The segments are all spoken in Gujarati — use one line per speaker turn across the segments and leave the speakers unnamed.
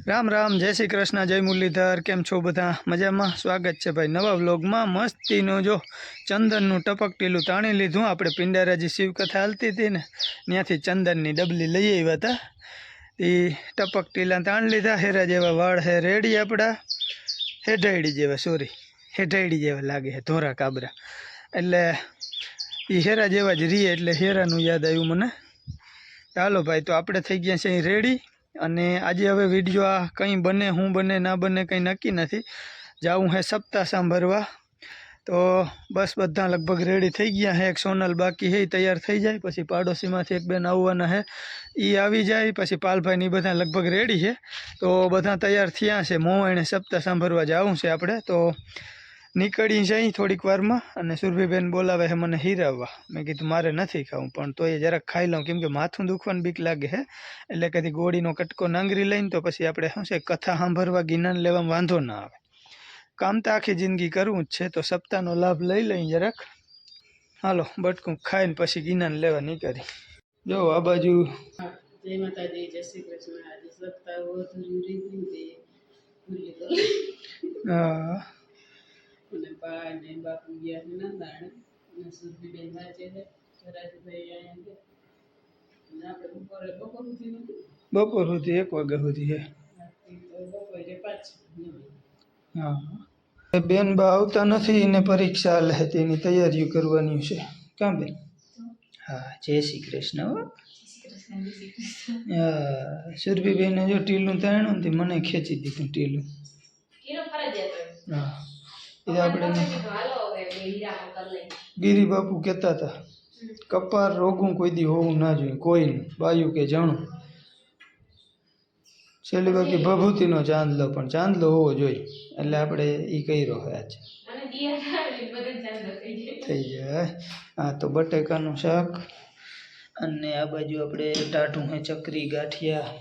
રામ રામ, જય શ્રી કૃષ્ણ, જય મુરલીધર। કેમ છો બધા? મજામાં? સ્વાગત છે ભાઈ નવા વ્લોગમાં। મસ્તીનું જો ચંદનનું ટપકટેલું તાણી લીધું। આપણે પિંડારાજી શિવકથા હાલતી હતી ને, ત્યાંથી ચંદનની ડબલી લઈ આવ્યા હતા। એ ટપકટેલા તાણ લીધા। હેરા જેવા વાળ હે રેડી આપણા, હેઢાઈડી જેવા, સોરી હેઢાઈડી જેવા લાગે છે, ધોરા કાબરા। એટલે એ હેરા જેવા જ રીએ, એટલે હેરાનું યાદ આવ્યું મને। ચાલો ભાઈ, તો આપણે થઈ ગયા છે રેડી। અને આજે હવે વિડીયો આ કંઈ બને શું બને ના બને કંઈ નક્કી નથી। જાવું હે સપ્તાહ સાંભળવા, તો બસ બધા લગભગ રેડી થઈ ગયા હે। એક સોનલ બાકી હે, તૈયાર થઈ જાય પછી પાડોશીમાંથી એક બેન આવવાના હે, એ આવી જાય પછી પાલભાઈ ની બધા લગભગ રેડી છે। તો બધા તૈયાર થયા છે, મોવાણે સપ્તાહ સાંભળવા જવું છે આપણે। તો નીકળી જાય થોડીક વારમાં। અને સુરભીબેન બોલાવે છે મને હીરાવવા। મેં કીધું મારે નથી ખાવું, પણ તો એ જરાક ખાઈ લઉં, કેમ કે માથું દુખવાનું બીક લાગે છે। એટલે કદી ગોળીનો કટકો નાંગરી લઈને તો પછી આપણે શું છે કથા સાંભળવા જ્ઞાન લેવામાં વાંધો ના આવે। કામ તો આખી જિંદગી કરવું જ છે, તો સપ્તાહનો લાભ લઈ લઈ જરાક। હાલો બટકું ખાઈને પછી જ્ઞાન લેવા નીકળી। જો આ બાજુ
જય માતાજી, જય શ્રી કૃષ્ણ। આજે સપ્તાહ
હા
અને બા ને બાપુ ગયા છે નાંદાણે, અને સુરભી બેન વાંચે છે, રાજભાઈ અહીંયા છે, અને આપણે બપોર સુધી નથી,
બપોર સુધી 1 વાગ્યા સુધી છે।
તો બપોરે પાછું
હા, બેન બા આવતા નથી ને પરીક્ષા હાલે છે, તેની તૈયારીઓ કરવાની છે। કાં બેન? હા, જય શ્રી કૃષ્ણ હો। હા, સુરભીબેને જો ટીલું તાણ્યું ને મને ખેંચી દીધું ટીલું। હા, એ આપણે ગિરી બાપુ કહેતા હતા કપાર રોગું કોઈ દી હોવું ના જોઈએ, કોઈનું, બાયું કે જાણું। છેલ્લી બાકી ભભૂતિનો ચાંદલો, પણ ચાંદલો હોવો જોઈએ, એટલે આપણે એ કર્યો હોય આજે થઈ જાય। હા, તો બટેકાનું શાક, અને આ બાજુ આપણે ટાઢું હે ચકરી ગાંઠિયા,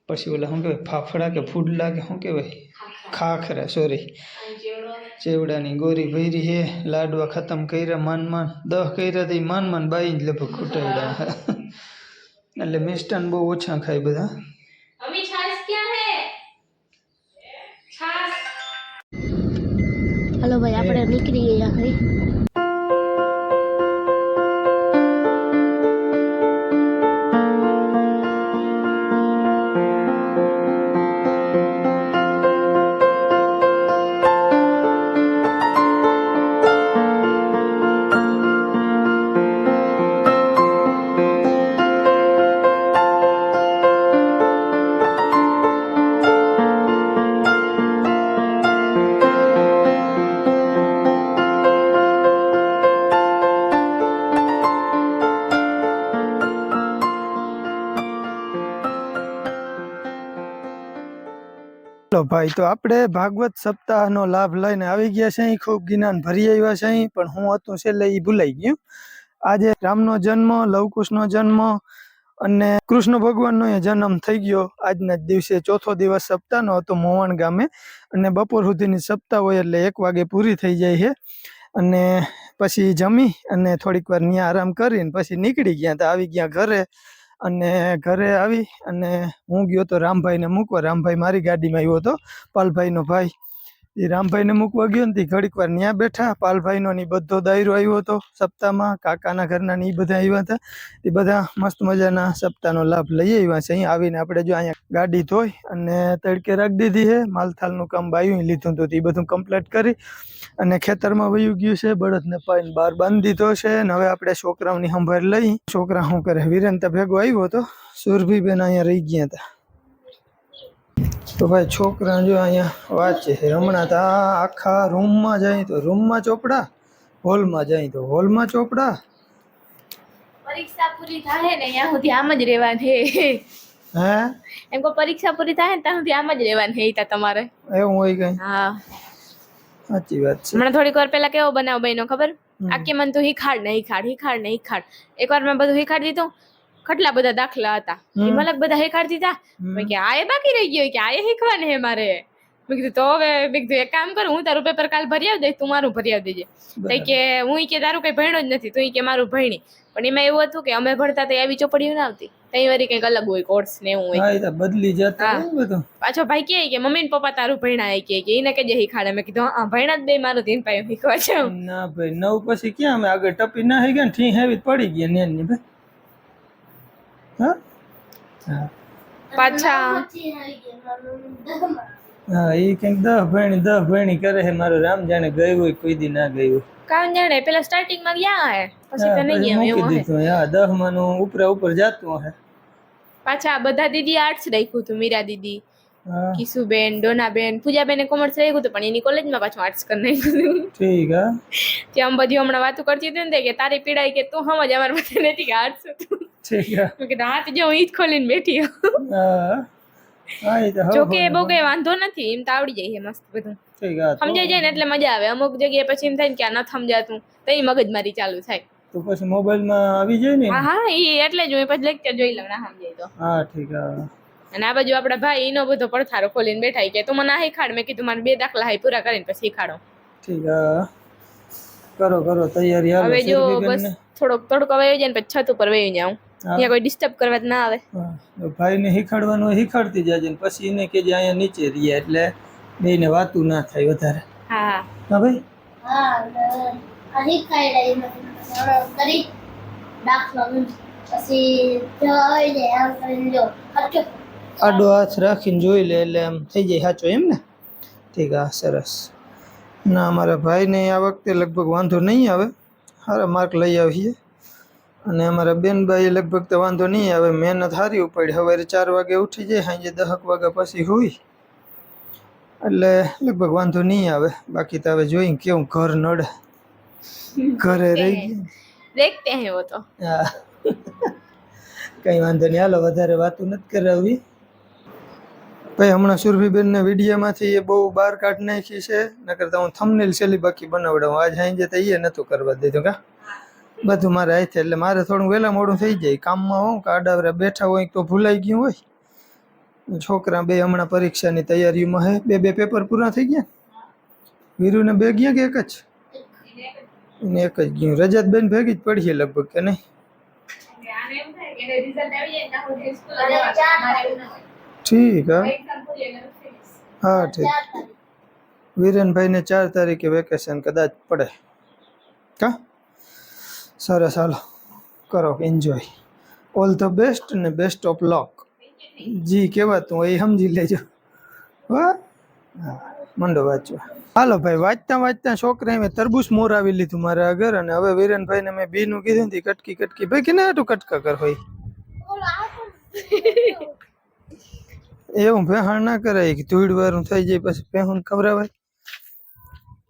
પછી ઓલા શું કહેવાય ફાફડા કે ફૂડલા કે શું કહેવાય, ખાખરા, સોરી ચેવડાની ગોરી ભરી છે। લાડવા ખતમ કર્યા, માન 10 કર્યા, તો માન બાઈ જ લગભગ ખૂટાડ્યા। એટલે મિષ્ટાન બહુ ઓછા ખાય બધા।
हेलो भाई, આપણે નીકળી ગયા ભાઈ।
ભાઈ, તો આપણે ભાગવત સપ્તાહનો લાભ લઈને આવી ગયા છે। ખૂબ જ્ઞાન ભરી આવ્યા છે, પણ હું હતું છેલ્લે એ ભૂલાઈ ગયું। આજે રામનો જન્મ, લવકુશનો જન્મ અને કૃષ્ણ ભગવાનનો જન્મ થઈ ગયો આજના જ દિવસે। ચોથો દિવસ સપ્તાહનો હતો મોવાણ ગામે, અને બપોર સુધીની સપ્તાહ હોય એટલે 1 વાગે પૂરી થઈ જાય છે। અને પછી જમી અને થોડીક વાર ત્યાં આરામ કરીને પછી નીકળી ગયા, તો આવી ગયા ઘરે। અને ઘરે આવી અને હું ગયો તો રામભાઈને મૂકવા। રામભાઈ મારી ગાડીમાં આવ્યો હતો, પાલભાઈનો ભાઈ। એ રામભાઈને મૂકવા ગયો ને ઘડીક વાર ત્યાં બેઠા। પાલભાઈનો ની બધો દાયરો આવ્યો હતો સપ્તાહમાં, કાકાના ઘરના ને એ બધા આવ્યા હતા। એ બધા મસ્ત મજાના સપ્તાહનો લાભ લઈ આવ્યા છે। અહીં આવીને આપણે જો અહીંયા ગાડી ધોઈ અને તડકે રાખી દીધી છે। માલથાલનું કામ બાયું લીધું હતું, એ બધું કમ્પ્લીટ કરી અને ખેતરમાં વયું ગયું છે। બળદને પાઈને બહાર બાંધી દીધો છે। અને હવે આપણે છોકરાઓની સંભાળ લઈ। છોકરા શું કરે, વિરેન્તા ભેગો આવ્યો હતો, સુરભીબેન અહીંયા રહી ગયા હતા। તો ભાઈ છોકરા જો અહીંયા વાંચે છે। હમણાં તો આખા રૂમમાં જાય તો રૂમમાં ચોપડા, હોલમાં જાય તો હોલમાં ચોપડા।
પરીક્ષા પૂરી થાય ને ત્યાં સુધી આમ જ રહેવાનું હે।
હે
એમ કો પરીક્ષા પૂરી થાય ને ત્યાં સુધી આમ જ રહેવાનું હે તમારે?
એવું હોય કઈ?
હા,
સાચી વાત છે।
હમણાં થોડીક વાર પહેલા કેવો બનાવ બન્યો ખબર? આખી મન તો હિખાડ ને હિખાડ। એકવાર મેં બધું હિખાડી દીધું, કેટલા બધા દાખલા હતા, એ મલક બધા હિખાડી દીધા। મેં કે આ બાકી રહી ગયો, કે આ શીખવાનું હે મારે। મેં કીધું તો હવે મેં કીધું એક કામ કરું, હું તારું પેપર કાલ ભરી આવી દઈશ, તું મારું ભરી આવી દેજે। તો કે હું કે તારું કઈ ભણ્યો જ નથી, તું કે મારું ભણી। પણ એમાં એવું હતું કે અમે ભણતા તો આવી ચોપડીઓ ના આવતી। તઈ વળી કંઈક અલગ હોય કોર્સ ને એવું હોય.
હા એ તો બદલી જતા હોય ને બધું.
પાછો ભાઈ કે મમ્મી ને પપ્પા તારું ભણ્યા કે એને કે જે શીખાડે. મેં કીધું હા ભણ્યા જ બે મારું તીન પાયું શીખવા છે.
ના ભાઈ 9 પછી ક્યાં અમે આગળ ટપી ના થઈ ગયા ને ઠી હેવી પડી ગયા ને એની ભાઈ. હા હા
પાછા
હા એ કંઈક 10 ભણી કરે છે. મારું રામ જાણે ગયું હોય કોઈ દી ના ગયું.
કામ જાણે પેલા સ્ટાર્ટિંગ માં ગયા હે પછી તો નહીં ગયા
મૂકી
એવું હે.
દીધું. હા 10 માનું ઉપર જતું હશે.
પાછા બધા દીદી આર્ટ્સ રાખ્યું હતું. મીરા દીદી,
હા
કિશુબેન, ડોનાબેન, પૂજાબેન કોમર્સ રાખ્યું હતું પણ એની કોલેજમાં પાછું આર્ટ્સ કરી નાખ્યું.
ઠીક હા
ત્યાં બધી હમણાં વાતો કરતી હતી ને કે તારી પીડાઈ કે તું સમજ અમારે બધા નથી કે આર્ટ્સ હતું.
ઠીક હા
મેં કીધું હાથ જો હું ઈ જ ખોલીને બેઠી હોઉં.
હા હા એ તો
જો કે બહુ કઈ વાંધો નથી એમ તો આવડી જાય છે મસ્ત બધું
ઠીક હા
સમજાઈ જાય ને એટલે મજા આવે. અમુક જગ્યાએ પછી એમ થાય ને કે આ ન સમજાતું તો એ મગજમારી ચાલુ થાય.
તો પછી મોબાઈલમાં આવી જાય ને.
હા હા એ એટલે જ હું પછી લેક્ચર જોઈ લઉં ના સમજાય તો.
હા ઠીક હા
અને આ બાજુ આપડા ભાઈ એનો બધો પડથારો ખોલીને બેઠા કે તું મને આ શીખાડ. મેં કીધું મારે 2 દાખલા હાઈ પૂરા કરીને પછી શીખાડો.
ઠીક હા કરો તૈયારી હાલો.
હવે જો
સુરભીબેન
બસ
ને
થોડોક તડકો વહી જાય ને પછી છત ઉપર વહી જાઉં. ત્યાં કોઈ ડિસ્ટર્બ કરવા જ ના આવે.
ભાઈને શીખાડવાનું હોય શીખાડતી જાજે ને પછી એને કે જે અહીંયા નીચે રહીએ એટલે બેયને વાતું ના થાય વધારે.
હા
હા ભાઈ આડો હાથ રાખીને જોઈ લે એટલે આમ થઈ જાય સાચો એમ ને. ઠીક હા સરસ. ના અમારા ભાઈને આ વખતે લગભગ વાંધો નહીં આવે. સારા માર્ક લઈ આવીએ. અને અમારા બેનબાઈ લગભગ તો વાંધો નહીં આવે. મહેનત સારી ઉપાડી. સવારે 4 વાગે ઉઠી જાય, સાંજે 10 વાગ્યા પછી હોય એટલે લગભગ વાંધો નહીં આવે. બાકી તો હવે જોઈ કેવું ઘર નડે. ઘરે રહી ગયા.
દેખતે હે વો તો.
હા કઈ વાંધો નહીં હાલો વધારે વાતું નથી કરાવવી. ભાઈ હમણાં સુરભીબેનના વિડીયોમાંથી એ બહુ બહાર કાઢ નાખી છે. નકર તો હું થંબનેલ છેલ્લી બાકી બનાવડાવું. આજ સાંજે તો એ નહોતું કરવા દીધું કા બધું મારે હાથે એટલે મારે થોડું વહેલા મોડું થઈ જાય. કામમાં હોઉં કે આડાવરા બેઠા હોય તો ભૂલાઈ ગયું હોય. છોકરા બે હમણાં પરીક્ષાની તૈયારીમાં હે. 2 પેપર પૂરા થઈ ગયા. વીરુને 2 ગયા કે એક જ? એને એક જ ગયું. રજતબેન ભેગી જ પડીએ લગભગ કે નહીં? ઠીક હા ઠીક. વીરેનભાઈને 4 તારીખે વેકેશન કદાચ પડે કા. સરસ હાલો કરો એન્જોય. ઓલ ધ બેસ્ટ ને બેસ્ટ ઓફ લક. જી કહેવાતું હોય એ સમજી લેજો. હા મંડો વાંચવા. હાલો ભાઈ વાંચતા છોકરા મેં તરબૂચ મોરાવી લીધું મારા આગળ. અને હવે વીરેનભાઈને મેં બીનું કીધું ને કટકી ભાઈ કે ના તું કટકા કર હોય એવું ભેહાણ ના કરાય કે ધૂળ વાળું થઈ જાય પછી ભેહું ખવડાવાય.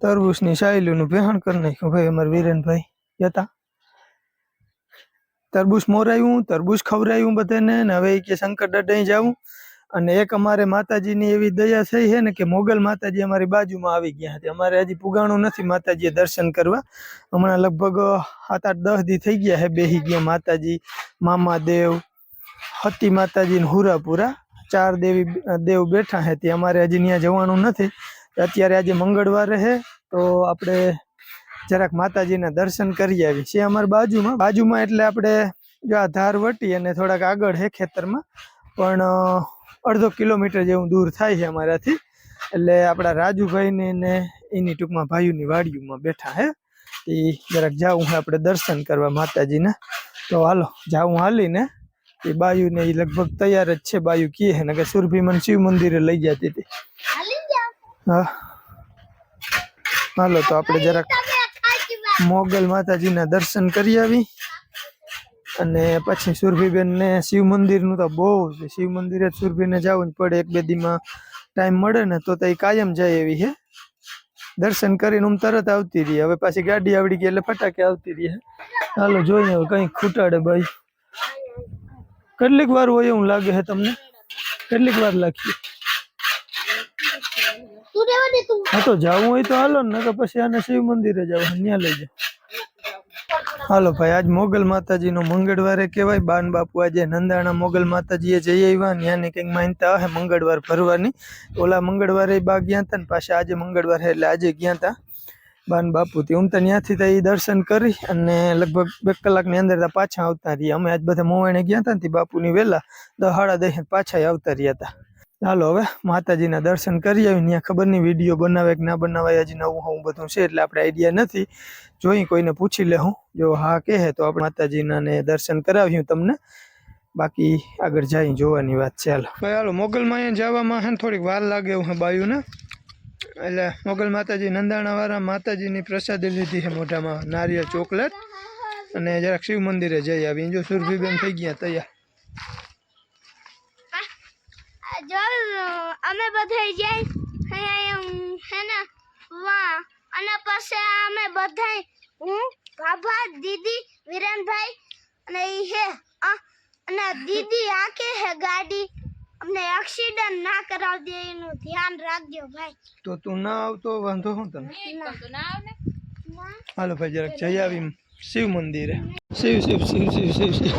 તરબૂચની સાયલુનું ભેહાણ કરી નાખ્યું ભાઈ અમારા વીરેનભાઈ જતા. તરબૂચ મોરાયું, તરબૂચ ખવડાવ્યું બધાને. ને હવે કે શંકર દાદા જાવું. અને એક અમારે માતાજીની એવી દયા થઈ છે ને કે મોગલ માતાજી અમારી બાજુમાં આવી ગયા હતા. અમારે હજી પુગાણું નથી માતાજીએ દર્શન કરવા. હમણાં લગભગ 7-8-10 દી થઈ ગયા છે બેહી ગયા માતાજી, મામાદેવ, હતી માતાજી ને હુરાપુરા 4 દેવ બેઠા છે. તે અમારે હજી ત્યાં જવાનું નથી. અત્યારે આજે મંગળવારે છે તો આપણે જરાક માતાજીના દર્શન કરી આવી. છે અમારી બાજુમાં એટલે આપણે જો આ ધાર વટી અને થોડાક આગળ છે ખેતરમાં પણ 1/2 કિલોમીટર જેવું દૂર થાય છે અમારાથી. એટલે આપણા રાજુભાઈને ને એની ટૂંકમાં ભાઈઓની વાડીઓમાં બેઠા હે. એ જરાક જાવું છે આપણે દર્શન કરવા માતાજીના. તો હાલો જાવું હાલીને. એ બાયુને એ લગભગ તૈયાર જ છે. બાયુ કહે છે ને કે સુરભી મને શિવ મંદિરે લઈ જતી હતી. હા હાલો તો આપણે જરાક મોગલ માતાજીના દર્શન કરી આવી. અને પછી સુરભીબેનને શિવ મંદિરનું તો બહુ છે. શિવ મંદિરે સુરભીને જવું જ પડે. 1-2 દીમાં ટાઈમ મળે ને તો એ કાયમ જાય એવી છે. દર્શન કરીને હું તરત આવતી રહી. હવે પાછી ગાડી આવડી ગઈ એટલે ફટાકે આવતી રહી. હાલો જોઈએ હવે કંઈક ખૂટાડે ભાઈ. કેટલીક વાર હોય એવું લાગે છે તમને? કેટલીક વાર લાગી? હા તો જવું હોય તો હાલો ને પછી આને શિવ મંદિરે જાવ ત્યાં લઈ જાવ. હાલો ભાઈ આજ મોગલ માતાજીનો મંગળવારે કહેવાય. બાન બાપુ આજે નંદાણા મોગલ માતાજીએ જઈ આવ્યા. ત્યાંની કંઈક માનતા હે મંગળવાર ભરવાની. ઓલા મંગળવારે બા ગયા હતા ને પાછા આજે મંગળવાર એટલે આજે ગયા હતા. બાન બાપુથી હું તો ત્યાંથી તો એ દર્શન કરી અને લગભગ 2 કલાકની અંદર તો પાછા આવતા રહ્યા. અમે આજ બધા મોવાણે ગયા હતા ને બાપુની વહેલા 10:30 પાછા આવતા રહ્યા હતા. ચાલો હવે માતાજીના દર્શન કરી આવી. ત્યાં ખબર નહીં વિડીયો બનાવે કે ના બનાવાય, હજી નવું બધું છે એટલે આપણે આઈડિયા નથી. જોઈ કોઈને પૂછી લેવું, જો હા કહે તો આપણે માતાજીના ને દર્શન કરાવ્યું તમને. બાકી આગળ જઈ જોવાની વાત છે. હાલો મોગલમાં જવામાં હે થોડીક વાર લાગે એવું હે બાયુને. એટલે મોગલ માતાજી નંદાણાવાળા માતાજીની પ્રસાદી લીધી છે મોઢામાં, નારિયેળ ચોકલેટ, અને જરાક શિવ મંદિરે જઈ આવી. જો સુરભીબેન થઈ ગયા તૈયાર.
જો અમે બધા જઈ હે ને વાહ, અને પછી અમે બધા હું બાબા દીદી વિરેનભાઈ અને હે અને દીદી આકે હે ગાડી, અમને એક્સિડન્ટ ના કરાવી દે એનું ધ્યાન રાખજો ભાઈ.
તો તું ના આવતો વાંધો શું તને? હાલો ભાઈ જરાક જઈ આવી શિવ મંદિરે. શિવ શિવ શિવ શિવ શિવ શિવ.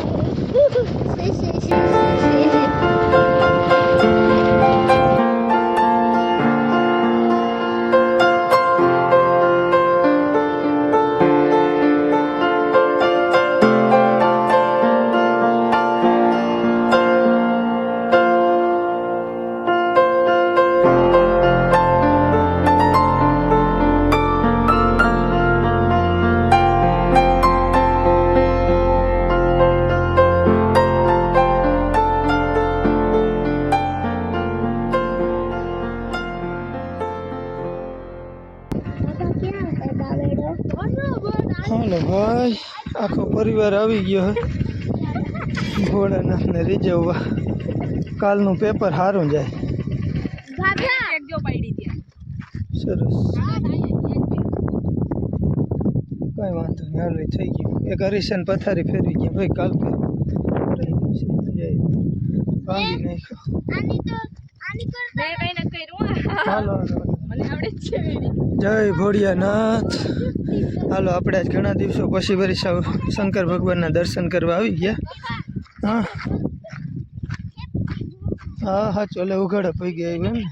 હાલો ભાઈ આખો પરિવાર આવી ગયો હે ભોળાનાથને રીઝવવા. કાલનું પેપર સારું જાય. સરસ, કઈ વાંધો નહીં. હાલ થઈ ગયું. એક હરીશન પથારી ફેરવી ગયા ભાઈ. કાલ ભાંગી નાખ્યો. હાલો જય ભોળિયાનાથ. હાલો આપણે આજ ઘણા દિવસો પછી વળી શંકર ભગવાનના દર્શન કરવા આવી ગયા. હા હા હા ચોલે ઉઘાડા પડી ગયા એમ ને.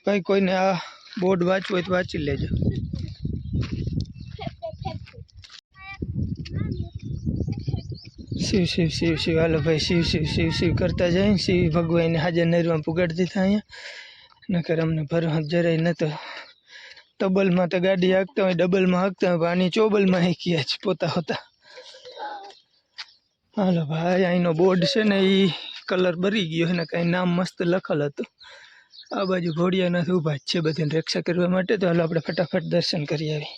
કઈ કોઈને આ બોર્ડ વાંચવું હોય તો વાંચી લેજો. શિવ શિવ શિવ શિવ. હાલો ભાઈ શિવ શિવ શિવ શિવ કરતા જાય. શિવ ભગવાનને હાજર નરવા પુગાડી દીધા અહીંયા. નકર અમને ભરવા જરાય નતો. ડબલમાં તો ગાડી હાંકતા હોય, ડબલમાં હાંકતા હોય, આની ચોબલમાં હાંકીએ જ પોતા હોતા. હાલો ભાઈ અહીંનો બોર્ડ છે ને એ કલર બરી ગયો છે ને કાંઈ નામ મસ્ત લખેલ હતું. આ બાજુ ઘોડિયાનાથ ઊભા જ છે બધાને રક્ષા કરવા માટે. તો હાલો આપણે ફટાફટ દર્શન કરી આવી.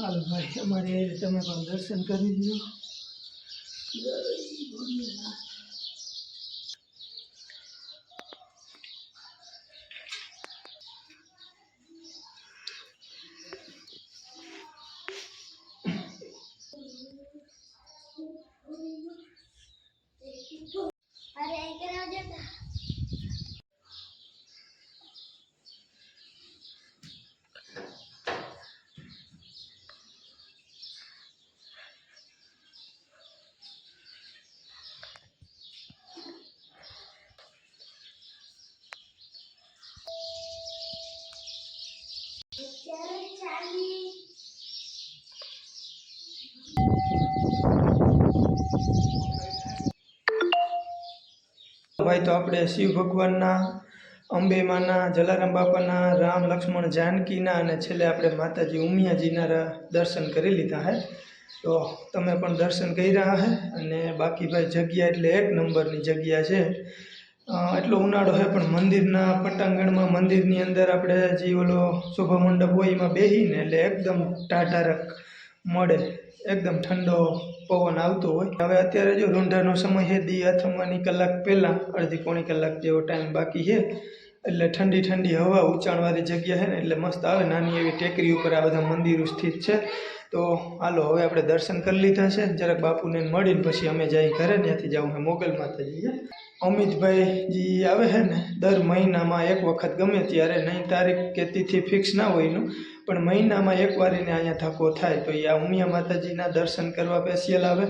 હાલો ભાઈ અમારે તમે પણ દર્શન કરી દીધું. ભાઈ તો આપણે શિવ ભગવાનના, અંબે માના, જલારામ બાપાના, રામ લક્ષ્મણ જાનકીના અને છેલ્લે આપણે માતાજી ઉમિયાજીના દર્શન કરી લીધા હે. તો તમે પણ દર્શન કરી રહ્યા હે. અને બાકી ભાઈ જગ્યા એટલે એક નંબરની જગ્યા છે. એટલો ઉનાળો છે પણ મંદિરના પટાંગણમાં, મંદિરની અંદર આપણે જે ઓલો શોભા મંડપ હોય એમાં બેસીને એટલે એકદમ ટાઢારક મળે, એકદમ ઠંડો પવન આવતો હોય. હવે અત્યારે જો રૂંઢાનો સમય છે, દી આથમવાની કલાક પહેલાં, અડધી પોણી કલાક જેવો ટાઈમ બાકી છે. એટલે ઠંડી ઠંડી હવા ઊંચાણવાળી જગ્યા છે ને એટલે મસ્ત આવે. નાની એવી ટેકરી ઉપર આ બધા મંદિરો સ્થિત છે. તો હાલો હવે આપણે દર્શન કરી લીધા છે. જરાક બાપુને મળીને પછી અમે જઈ ઘરે. ત્યાંથી જવું છે મોગલ માતાજીએ. અમિતભાઈ આવે છે ને દર મહિનામાં એક વખત ગમે ત્યારે, નહીં તારીખ કે તિથિ ફિક્સ ના હોય એનું, પણ મહિનામાં એકવાર એને અહીંયા ધક્કો થાય તો એ આ ઉમિયા માતાજીના દર્શન કરવા સ્પેશિયલ આવે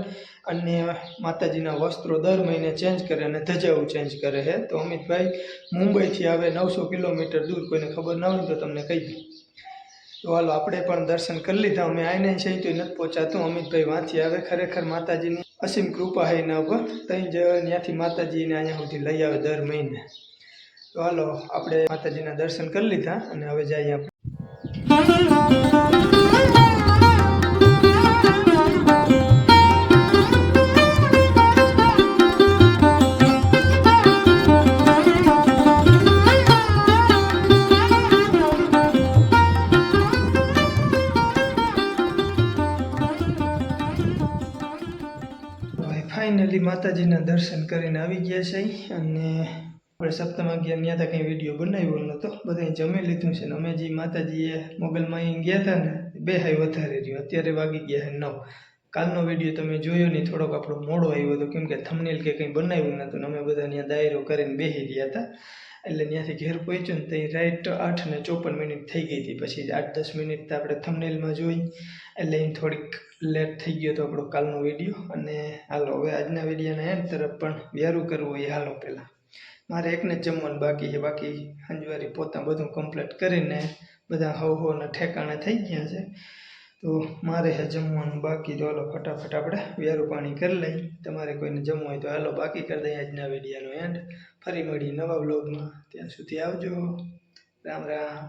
અને માતાજીના વસ્ત્રો દર મહિને ચેન્જ કરે અને ધજાઓ ચેન્જ કરે છે. તો અમિતભાઈ મુંબઈથી આવે 900 કિલોમીટર દૂર. કોઈને ખબર ના હોય તો તમને કહી દઉં. તો હાલો આપણે પણ દર્શન કરી લીધા. અમે આઈને છે તો નથી પહોંચાતું. અમિતભાઈ વાંચી આવે. ખરેખર માતાજીની અસીમ કૃપા છે એના ઉપર. ત્યાંથી માતાજીને અહીંયા સુધી લઈ આવે દર મહિને. તો હાલો આપણે માતાજીના દર્શન કરી લીધા અને હવે જઈએ આપણે. ફાઇનલી માતાજીના દર્શન કરીને આવી ગયા છે અને આપણે સપ્તમાં ગયા ત્યાં કંઈ વિડીયો બનાવ્યો નહોતો. બધાએ જમી લીધું છે ને અમે જે માતાજીએ મોગલમાં ગયા હતા ને 2 હાઈ વધારે રહ્યું. અત્યારે વાગી ગયા છે 9. કાલનો વિડીયો તમે જોયો નહીં, થોડોક આપણો મોડો આવ્યો હતો કેમ કે થંબનેલ કે કંઈ બનાવ્યું નહોતું ને અમે બધા ત્યાં દાયરો કરીને બેસી રહ્યા હતા. એટલે ત્યાંથી ઘેર પહોંચ્યું ને ત્યાં રાઈટ 8:54 થઈ ગઈ હતી. પછી 8-10 મિનિટ તો આપણે થંબનેલમાં જોઈ એટલે એમ થોડીક લેટ થઈ ગયો હતો આપણો કાલનો વિડીયો. અને હાલો હવે આજના વિડીયોના એન્ડ તરફ પણ વ્યારું કરવું હોય. હાલો પહેલાં મારે એકને જ જમવાનું બાકી છે. બાકી હંજવારી પોતા બધું કમ્પ્લીટ કરીને બધા હવના ઠેકાણે થઈ ગયા છે. તો મારે છે જમવાનું બાકી. તો હાલો ફટાફટ આપણે વ્યારું પાણી કરી લઈ. તમારે કોઈને જમવું હોય તો હાલો બાકી કરી દઈએ આજના વિડીયોનો એન્ડ. ફરી મળીએ નવા વ્લોગમાં. ત્યાં સુધી આવજો. રામ રામ.